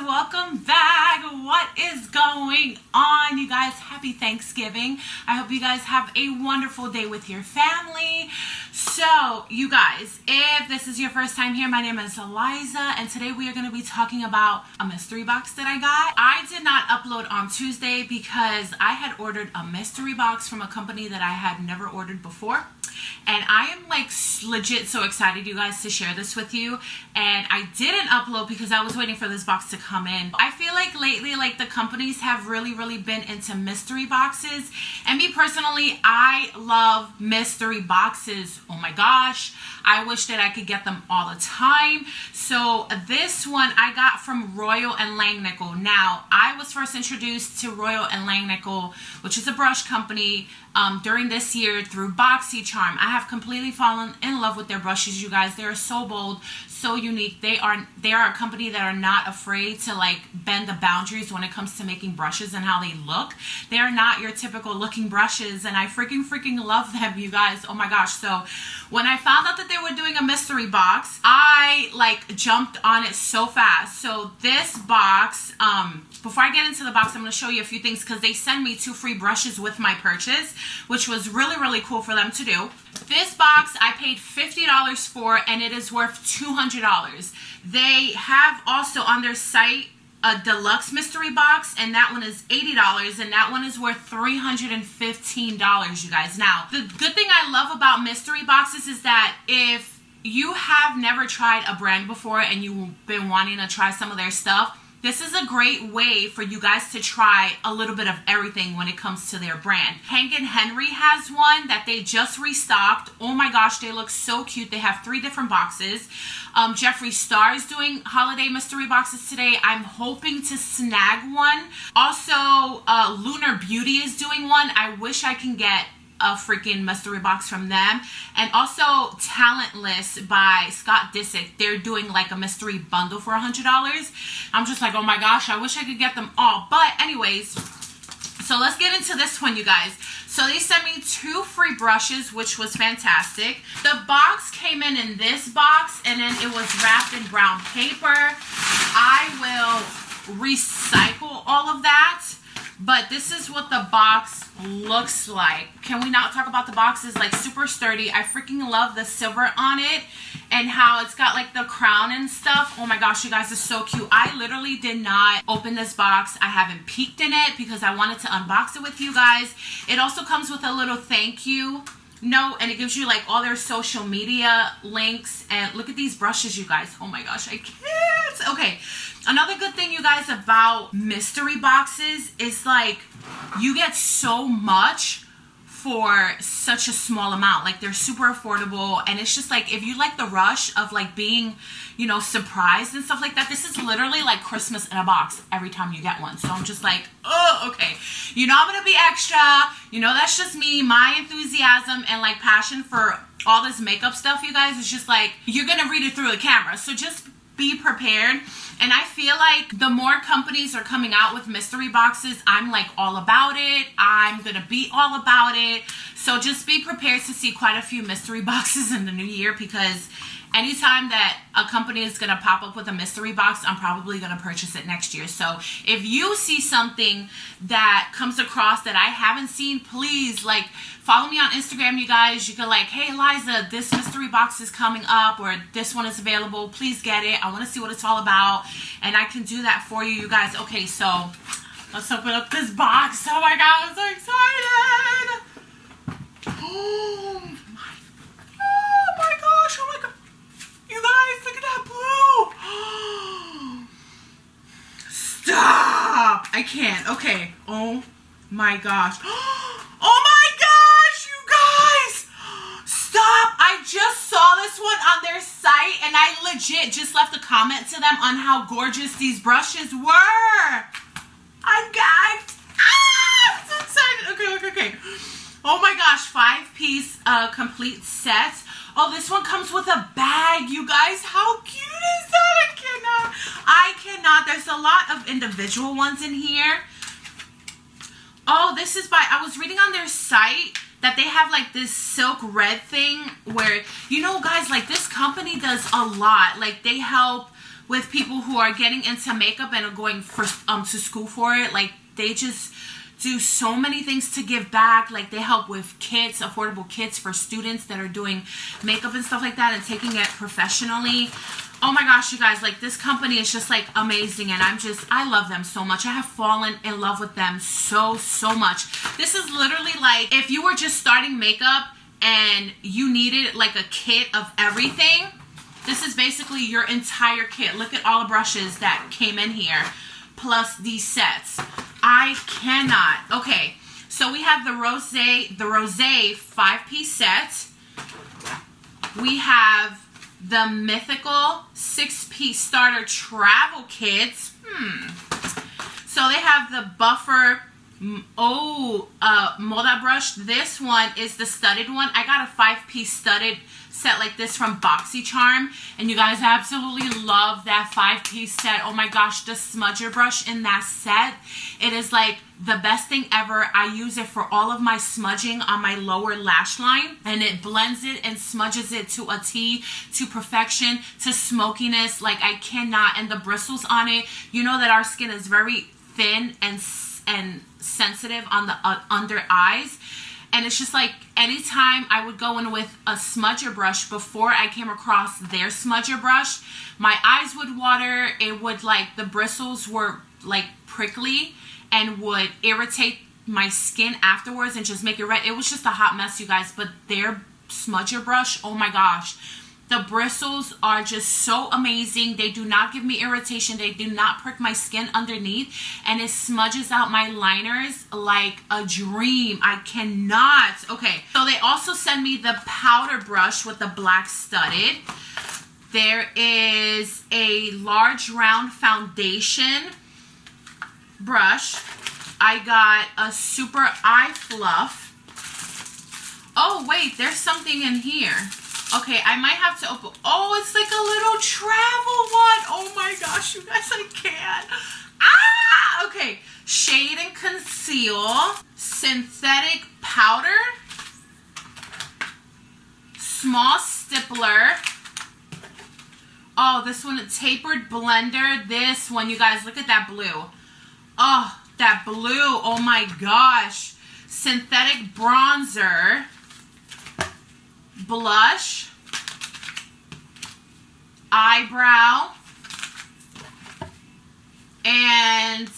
welcome back. What is going on, you guys? Happy Thanksgiving. I hope you guys have a wonderful day with your family. So, you guys, if this is your first time here, my name is Eliza, and today we are going to be talking about a mystery box that I got. I did not upload on Tuesday because I had ordered a mystery box from a company that I had never ordered before. And I am like legit so excited, you guys, to share this with you. And I didn't upload because I was waiting for this box to come in. I feel like lately, like the companies have really been into mystery boxes. And me personally, I love mystery boxes. Oh my gosh. I wish that I could get them all the time. So this one I got from Royal and Langnickel. Now, I was first introduced to Royal and Langnickel, which is a brush company, during this year through BoxyCharm. I have completely fallen in love with their brushes, you guys. They are so bold, so unique. They are a company that are not afraid to like bend the boundaries when it comes to making brushes and how they look. They are not your typical looking brushes, and I freaking love them, you guys. Oh my gosh. So when I found out that they were doing a mystery box, I like jumped on it so fast. So this box, before I get into the box, I'm going to show you a few things because they send me 2 free brushes with my purchase, which was really cool for them to do. This box I paid $50 for, and it is worth $200. They have also on their site a deluxe mystery box, and that one is $80, and that one is worth $315, you guys. Now, the good thing I love about mystery boxes is that if you have never tried a brand before and you've been wanting to try some of their stuff, this is a great way for you guys to try a little bit of everything when it comes to their brand. Hank & Henry has one that they just restocked. Oh my gosh, they look so cute. They have 3 different boxes. Jeffree Star is doing holiday mystery boxes today. I'm hoping to snag one. Also, Lunar Beauty is doing one. I wish I can get a freaking mystery box from them. And also Talentless by Scott Disick, they're doing like a mystery bundle for $100. I'm just like, oh my gosh, I wish I could get them all. But anyways, so let's get into this one, you guys. So they sent me 2 free brushes, which was fantastic. The box came in this box, and then it was wrapped in brown paper. I will recycle all of that. But this is what the box looks like. Can we not talk about the box? It's like super sturdy. I freaking love the silver on it and how it's got like the crown and stuff. Oh my gosh, you guys, it's so cute. I literally did not open this box. I haven't peeked in it because I wanted to unbox it with you guys. It also comes with a little thank you note, and it gives you like all their social media links. And look at these brushes, you guys. Oh my gosh, I can't. Okay. Another good thing, you guys, about mystery boxes is like you get so much for such a small amount. Like they're super affordable, and it's just like if you like the rush of like being, you know, surprised and stuff like that, this is literally like Christmas in a box every time you get one. So I'm just like, oh, okay. You know, I'm gonna be extra. You know, that's just me, my enthusiasm and like passion for all this makeup stuff, you guys. It's just like you're gonna read it through the camera. So just be prepared. And I feel like the more companies are coming out with mystery boxes, I'm like all about it. I'm gonna be all about it. So just be prepared to see quite a few mystery boxes in the new year, because anytime that a company is going to pop up with a mystery box, I'm probably going to purchase it next year. So if you see something that comes across that I haven't seen, please like follow me on Instagram, you guys. You can like, hey Eliza, this mystery box is coming up, or this one is available. Please get it. I want to see what it's all about. And I can do that for you, you guys. Okay, so let's open up this box. Oh my God, I'm so excited. Oh my gosh, oh my God. You guys, look at that blue. Stop. I can't. Okay. Oh my gosh. Oh my gosh, you guys. Stop. I just saw this one on their site, and I legit just left a comment to them on how gorgeous these brushes were. I'm gagged. Ah, I'm so excited. Okay. Oh my gosh, 5-piece complete set. Oh, this one comes with a bag, you guys. How cute is that? I cannot. There's a lot of individual ones in here. Oh, this is by, I was reading on their site that they have like this silk red thing where, you know, guys, like this company does a lot. Like they help with people who are getting into makeup and are going for to school for it. Like, they just do so many things to give back. Like, they help with kits, affordable kits for students that are doing makeup and stuff like that and taking it professionally. Oh my gosh, you guys, like, this company is just like amazing, and I love them so much. I have fallen in love with them so much. This is literally like if you were just starting makeup and you needed like a kit of everything. This is basically your entire kit. Look at all the brushes that came in here, plus these sets. I cannot. Okay, so we have the Rosé 5-piece set. We have the Mythical 6-piece starter travel kits. So they have the Buffer Moda brush. This one is the studded one. I got a 5-piece studded set like this from BoxyCharm, and you guys absolutely love that 5-piece set. Oh my gosh, the smudger brush in that set, it is like the best thing ever. I use it for all of my smudging on my lower lash line, and it blends it and smudges it to a T, to perfection, to smokiness. Like, I cannot. And the bristles on it, you know that our skin is very thin and sensitive on the under eyes. And it's just like anytime I would go in with a smudger brush before I came across their smudger brush, my eyes would water. It would, like, the bristles were like prickly and would irritate my skin afterwards and just make it red. It was just a hot mess, you guys. But their smudger brush, oh my gosh. The bristles are just so amazing. They do not give me irritation. They do not prick my skin underneath. And it smudges out my liners like a dream. I cannot. Okay, so they also send me the powder brush with the black studded. There is a large round foundation brush. I got a super eye fluff. Oh, wait, there's something in here. Okay, I might have to open. Oh, it's like a little travel one. Oh my gosh, you guys, I can't. Ah! Okay, Shade and Conceal. Synthetic powder. Small stippler. Oh, this one, a tapered blender. This one, you guys, look at that blue. Oh, that blue. Oh my gosh. Synthetic bronzer. Blush, eyebrow, and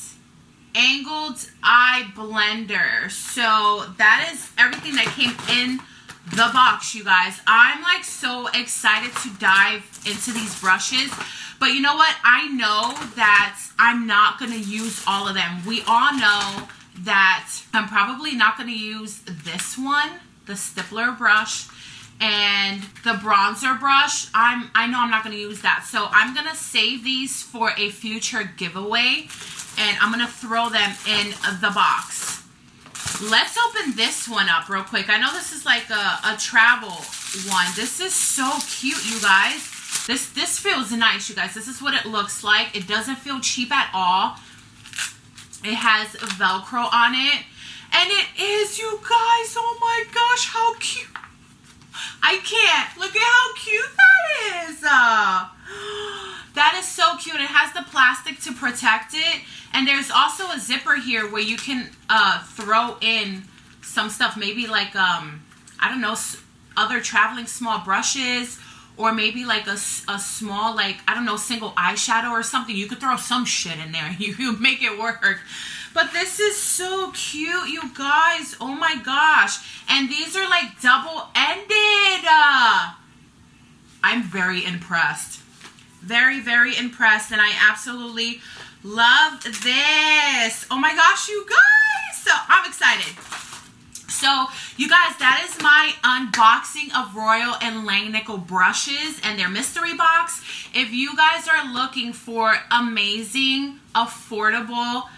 angled eye blender. So that is everything that came in the box, you guys. I'm like so excited to dive into these brushes. But you know what? I know that I'm not going to use all of them. We all know that I'm probably not going to use this one, the stippler brush, and the bronzer brush. I know I'm not going to use that. So I'm going to save these for a future giveaway, and I'm going to throw them in the box. Let's open this one up real quick. I know this is like a travel one. This is so cute, you guys. This feels nice, you guys. This is what it looks like. It doesn't feel cheap at all. It has Velcro on it. And it is, you guys. Oh my gosh, how cute. I can't. Look at how cute that is. That is so cute. It has the plastic to protect it. And there's also a zipper here where you can throw in some stuff. Maybe like, I don't know, other traveling small brushes. Or maybe like a small, like, I don't know, single eyeshadow or something. You could throw some shit in there. You make it work. But this is so cute, you guys. Oh my gosh. And these are like double-ended. I'm very impressed. Very, very impressed. And I absolutely love this. Oh my gosh, you guys. So I'm excited. So, you guys, that is my unboxing of Royal and Langnickel brushes and their mystery box. If you guys are looking for amazing, affordable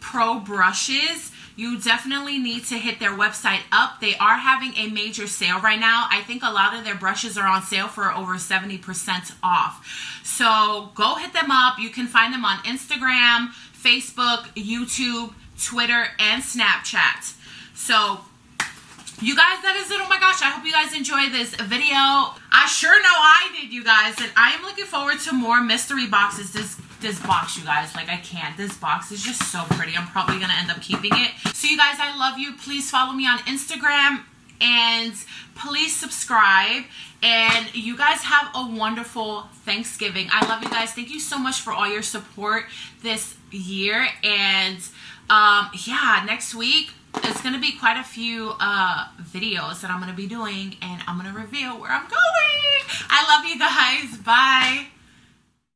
pro brushes, you definitely need to hit their website up. They are having a major sale right now. I think a lot of their brushes are on sale for over 70% off. So, go hit them up. You can find them on Instagram, Facebook, YouTube, Twitter, and Snapchat. So, You guys, that is it. Oh my gosh, I hope you guys enjoyed this video. I sure know I did, you guys, and I am looking forward to more mystery boxes. This box, you guys, like, I can't. This box is just so pretty. I'm probably gonna end up keeping it. So you guys, I love you. Please follow me on Instagram and please subscribe. And you guys have a wonderful Thanksgiving. I love you guys. Thank you so much for all your support this year. And yeah, next week it's gonna be quite a few videos that I'm gonna be doing, and I'm gonna reveal where I'm going. I love you guys. Bye.